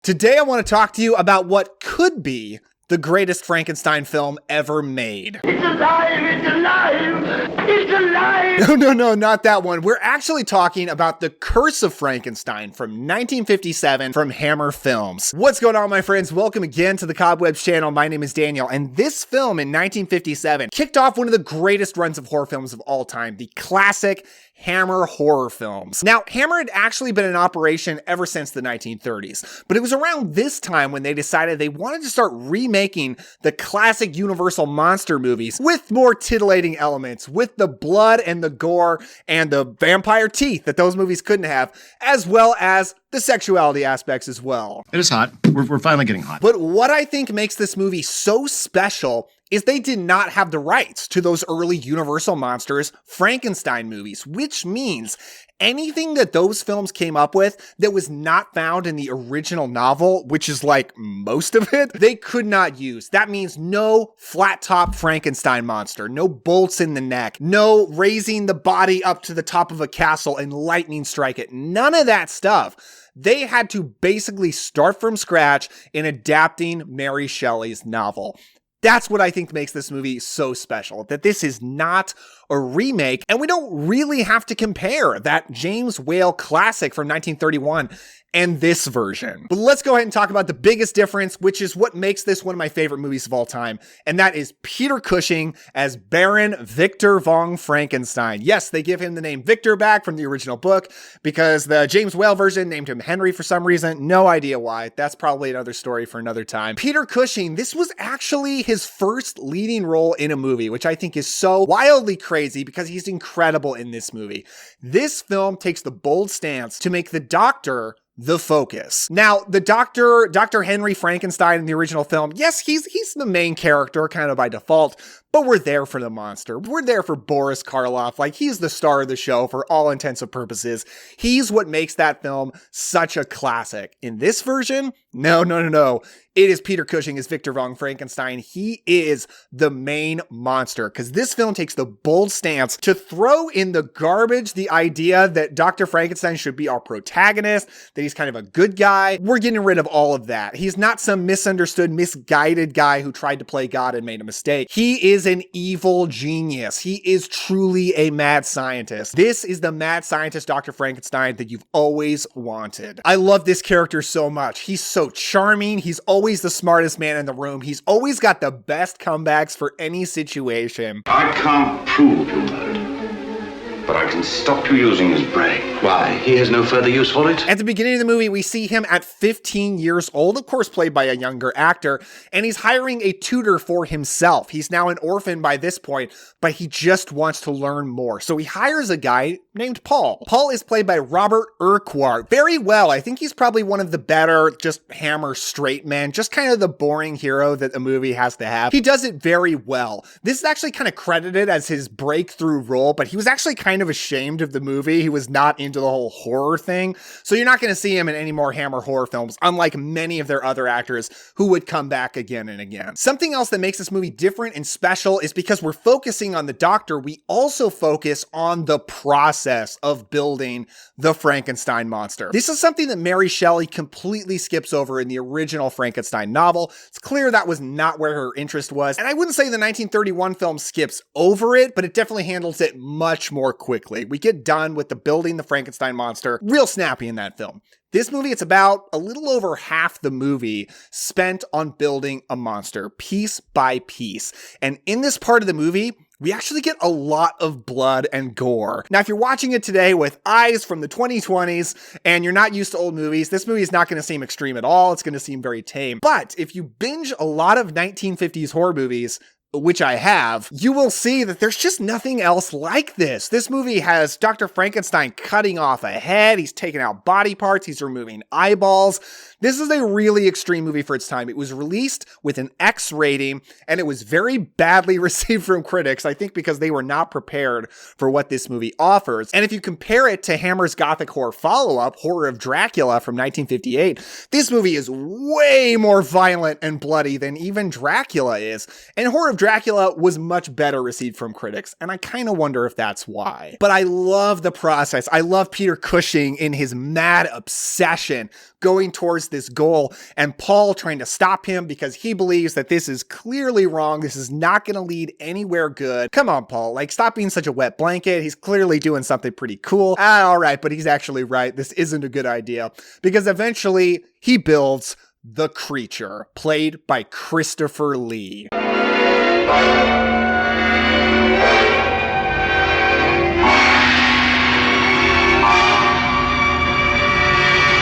Today I want to talk to you about what could be the greatest Frankenstein film ever made. It's alive! It's alive! It's alive! No, not that one. We're actually talking about The Curse of Frankenstein from 1957 from Hammer Films. What's going on, my friends? Welcome again to the Cobwebs channel. My name is Daniel, and this film in 1957 kicked off one of the greatest runs of horror films of all time, the classic Hammer horror films. Now, Hammer had actually been in operation ever since the 1930s, but it was around this time when they decided they wanted to start remaking the classic Universal monster movies with more titillating elements, with the blood and the gore and the vampire teeth that those movies couldn't have, as well as the sexuality aspects as well. It is hot. We're finally getting hot. But what I think makes this movie so special is they did not have the rights to those early Universal Monsters Frankenstein movies, which means anything that those films came up with that was not found in the original novel, which is like most of it, they could not use. That means no flat-top Frankenstein monster, no bolts in the neck, no raising the body up to the top of a castle and lightning strike it, none of that stuff. They had to basically start from scratch in adapting Mary Shelley's novel. That's what I think makes this movie so special, that this is not a remake, and we don't really have to compare that James Whale classic from 1931 and this version. But let's go ahead and talk about the biggest difference, which is what makes this one of my favorite movies of all time, and that is Peter Cushing as Baron Victor von Frankenstein. Yes, they give him the name Victor back from the original book because the James Whale version named him Henry for some reason. No idea why. That's probably another story for another time. Peter Cushing, this was actually his first leading role in a movie, which I think is so wildly crazy because he's incredible in this movie. This film takes the bold stance to make the Doctor the focus. Now, the Dr. Henry Frankenstein in the original film, yes, he's the main character kind of by default, but we're there for the monster. We're there for Boris Karloff. Like, he's the star of the show for all intents and purposes. He's what makes that film such a classic. In this version, no. It is Peter Cushing as Victor von Frankenstein. He is the main monster because this film takes the bold stance to throw in the garbage the idea that Dr. Frankenstein should be our protagonist, that he's kind of a good guy. We're getting rid of all of that. He's not some misunderstood, misguided guy who tried to play God and made a mistake. He is an evil genius. He is truly a mad scientist. This is the mad scientist Dr. Frankenstein that you've always wanted. I love this character so much. He's so charming. He's always the smartest man in the room. He's always got the best comebacks for any situation. I can't prove you murdered, but I can stop you using his brain. Why? He has no further use for it? At the beginning of the movie, we see him at 15 years old, of course played by a younger actor, and he's hiring a tutor for himself. He's now an orphan by this point, but he just wants to learn more. So he hires a guy named Paul. Paul is played by Robert Urquhart very well. I think he's probably one of the better just Hammer straight men, just kind of the boring hero that a movie has to have. He does it very well. This is actually kind of credited as his breakthrough role, but he was actually kind of ashamed of the movie. He was not into the whole horror thing. So you're not going to see him in any more Hammer horror films, unlike many of their other actors who would come back again and again. Something else that makes this movie different and special is because we're focusing on the Doctor, we also focus on the process of building the Frankenstein monster. This is something that Mary Shelley completely skips over in the original Frankenstein novel. It's clear that was not where her interest was, and I wouldn't say the 1931 film skips over it, but it definitely handles it much more quickly. We get done with the building the Frankenstein monster real snappy in that film. This movie, it's about a little over half the movie spent on building a monster, piece by piece. And in this part of the movie, we actually get a lot of blood and gore. Now, if you're watching it today with eyes from the 2020s and you're not used to old movies, this movie is not going to seem extreme at all. It's going to seem very tame. But if you binge a lot of 1950s horror movies, which I have, you will see that there's just nothing else like this. This movie has Dr. Frankenstein cutting off a head, he's taking out body parts, he's removing eyeballs. This is a really extreme movie for its time. It was released with an X rating, and it was very badly received from critics, I think because they were not prepared for what this movie offers. And if you compare it to Hammer's Gothic Horror follow-up, Horror of Dracula from 1958, this movie is way more violent and bloody than even Dracula is. And Horror of Dracula was much better received from critics, and I kind of wonder if that's why. But I love the process. I love Peter Cushing in his mad obsession going towards this goal, and Paul trying to stop him because he believes that this is clearly wrong. This is not going to lead anywhere good. Come on, Paul, like, stop being such a wet blanket. He's clearly doing something pretty cool. All right, but he's actually right. This isn't a good idea, because eventually he builds the creature, played by Christopher Lee.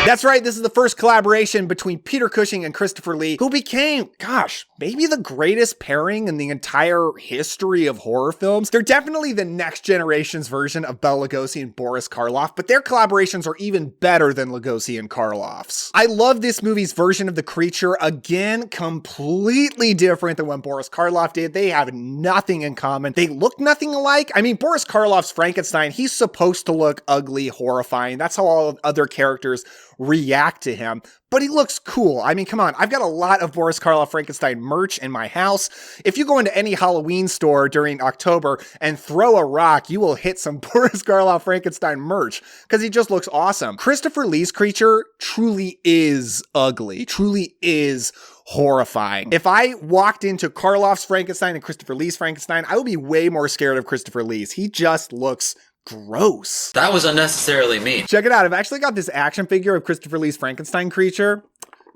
That's right, this is the first collaboration between Peter Cushing and Christopher Lee, who became, gosh, maybe the greatest pairing in the entire history of horror films. They're definitely the next generation's version of Bela Lugosi and Boris Karloff, but their collaborations are even better than Lugosi and Karloff's. I love this movie's version of the creature. Again, completely different than what Boris Karloff did. They have nothing in common. They look nothing alike. I mean, Boris Karloff's Frankenstein, he's supposed to look ugly, horrifying. That's how all other characters react to him, but he looks cool. I mean, come on, I've got a lot of Boris Karloff Frankenstein merch in my house. If you go into any Halloween store during October and throw a rock, you will hit some Boris Karloff Frankenstein merch, because he just looks awesome. Christopher Lee's creature truly is ugly, truly is horrifying. If I walked into Karloff's Frankenstein and Christopher Lee's Frankenstein, I would be way more scared of Christopher Lee's. He just looks gross. That was unnecessarily mean. Check it out. I've actually got this action figure of Christopher Lee's Frankenstein creature.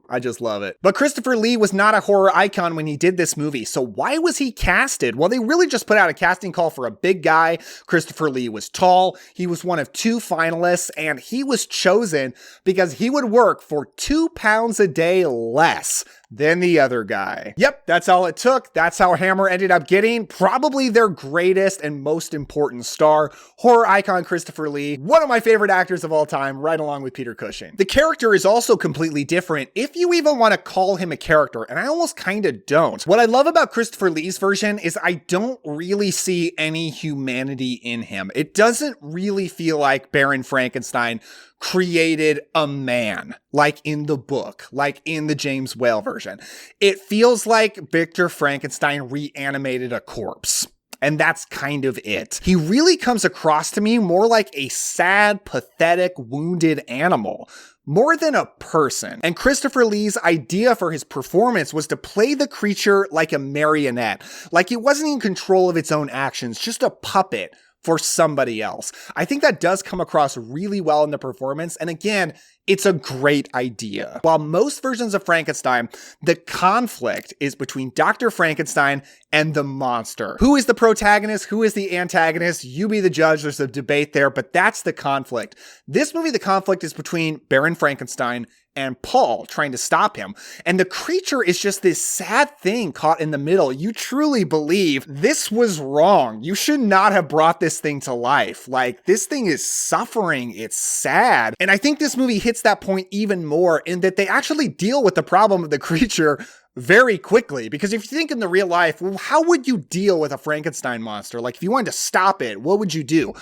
I just love it. But Christopher Lee was not a horror icon when he did this movie, so why was he casted? Well, they really just put out a casting call for a big guy. Christopher Lee was tall, he was one of 2 finalists, and he was chosen because he would work for 2 pounds a day less than the other guy. Yep, that's all it took. That's how Hammer ended up getting probably their greatest and most important star, horror icon Christopher Lee, one of my favorite actors of all time, right along with Peter Cushing. The character is also completely different, if you even want to call him a character, and I almost kind of don't. What I love about Christopher Lee's version is I don't really see any humanity in him. It doesn't really feel like Baron Frankenstein created a man, like in the book, like in the James Whale version. It feels like Victor Frankenstein reanimated a corpse. And that's kind of it. He really comes across to me more like a sad, pathetic, wounded animal, more than a person. And Christopher Lee's idea for his performance was to play the creature like a marionette, like it wasn't in control of its own actions, just a puppet for somebody else. I think that does come across really well in the performance, and again, it's a great idea. While most versions of Frankenstein, the conflict is between Dr. Frankenstein and the monster. Who is the protagonist? Who is the antagonist? You be the judge. There's a debate there, but that's the conflict. This movie, the conflict is between Baron Frankenstein and Paul trying to stop him. And the creature is just this sad thing caught in the middle. You truly believe this was wrong. You should not have brought this thing to life. Like, this thing is suffering. It's sad. And I think this movie hits that point even more in that they actually deal with the problem of the creature very quickly. Because if you think in the real life, well, how would you deal with a Frankenstein monster? Like, if you wanted to stop it, what would you do?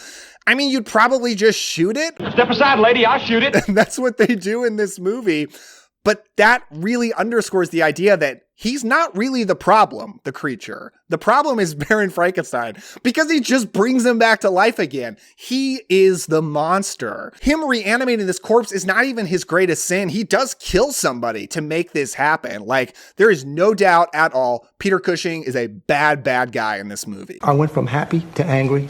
I mean, you'd probably just shoot it. Step aside, lady, I'll shoot it. And that's what they do in this movie. But that really underscores the idea that he's not really the problem, the creature. The problem is Baron Frankenstein, because he just brings him back to life again. He is the monster. Him reanimating this corpse is not even his greatest sin. He does kill somebody to make this happen. Like, there is no doubt at all, Peter Cushing is a bad, bad guy in this movie. I went from happy to angry.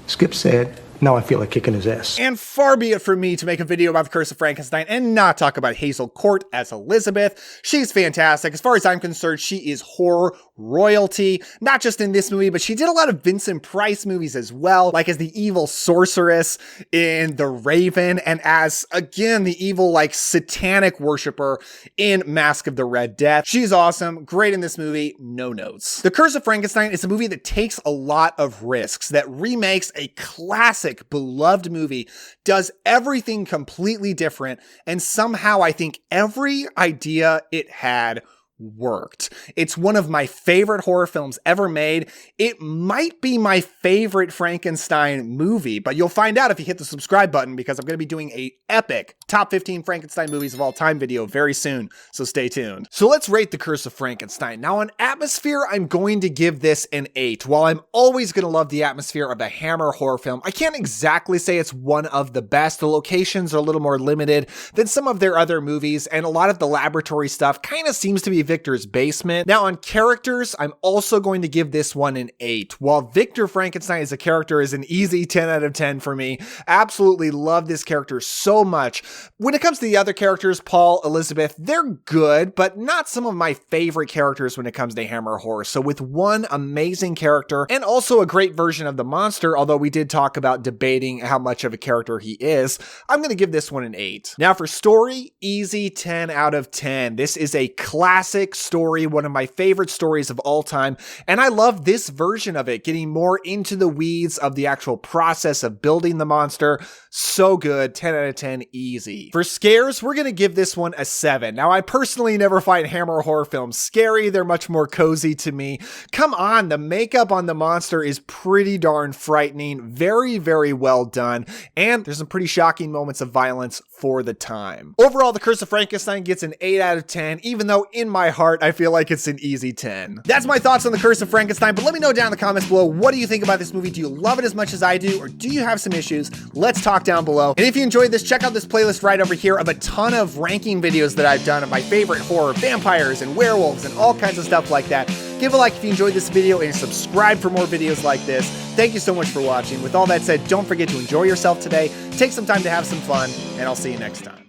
Skip said, now I feel like kicking his ass. And far be it from me to make a video about the Curse of Frankenstein and not talk about Hazel Court as Elizabeth. She's fantastic. As far as I'm concerned, she is horror royalty, not just in this movie, but she did a lot of Vincent Price movies as well, like as the evil sorceress in The Raven, and as, again, the evil, like, satanic worshiper in Mask of the Red Death. She's awesome, great in this movie, no notes. The Curse of Frankenstein is a movie that takes a lot of risks, that remakes a classic, beloved movie, does everything completely different, and somehow I think every idea it had worked. It's one of my favorite horror films ever made. It might be my favorite Frankenstein movie, but you'll find out if you hit the subscribe button, because I'm going to be doing a epic top 15 Frankenstein movies of all time video very soon, so stay tuned. So let's rate The Curse of Frankenstein. Now on atmosphere, I'm going to give this an 8. While I'm always going to love the atmosphere of a Hammer horror film, I can't exactly say it's one of the best. The locations are a little more limited than some of their other movies, and a lot of the laboratory stuff kind of seems to be Victor's basement. Now on characters, I'm also going to give this one an 8. While Victor Frankenstein as a character is an easy 10 out of 10 for me, absolutely love this character so much. When it comes to the other characters, Paul, Elizabeth, they're good, but not some of my favorite characters when it comes to Hammer horror. So with one amazing character and also a great version of the monster, although we did talk about debating how much of a character he is, I'm going to give this one an 8. Now for story, easy 10 out of 10. This is a classic story, one of my favorite stories of all time, and I love this version of it, getting more into the weeds of the actual process of building the monster. So good, 10 out of 10, easy. For scares, we're going to give this one a 7. Now, I personally never find Hammer horror films scary. They're much more cozy to me. Come on, the makeup on the monster is pretty darn frightening. Very, very well done. And there's some pretty shocking moments of violence for the time. Overall, The Curse of Frankenstein gets an 8 out of 10, even though in my heart, I feel like it's an easy 10. That's my thoughts on The Curse of Frankenstein, but let me know down in the comments below, what do you think about this movie? Do you love it as much as I do, or do you have some issues? Let's talk down below. And if you enjoyed this, check out this playlist right over here of a ton of ranking videos that I've done of my favorite horror, vampires and werewolves and all kinds of stuff like that. Give a like if you enjoyed this video and subscribe for more videos like this. Thank you so much for watching. With all that said, don't forget to enjoy yourself today, take some time to have some fun, and I'll see you next time.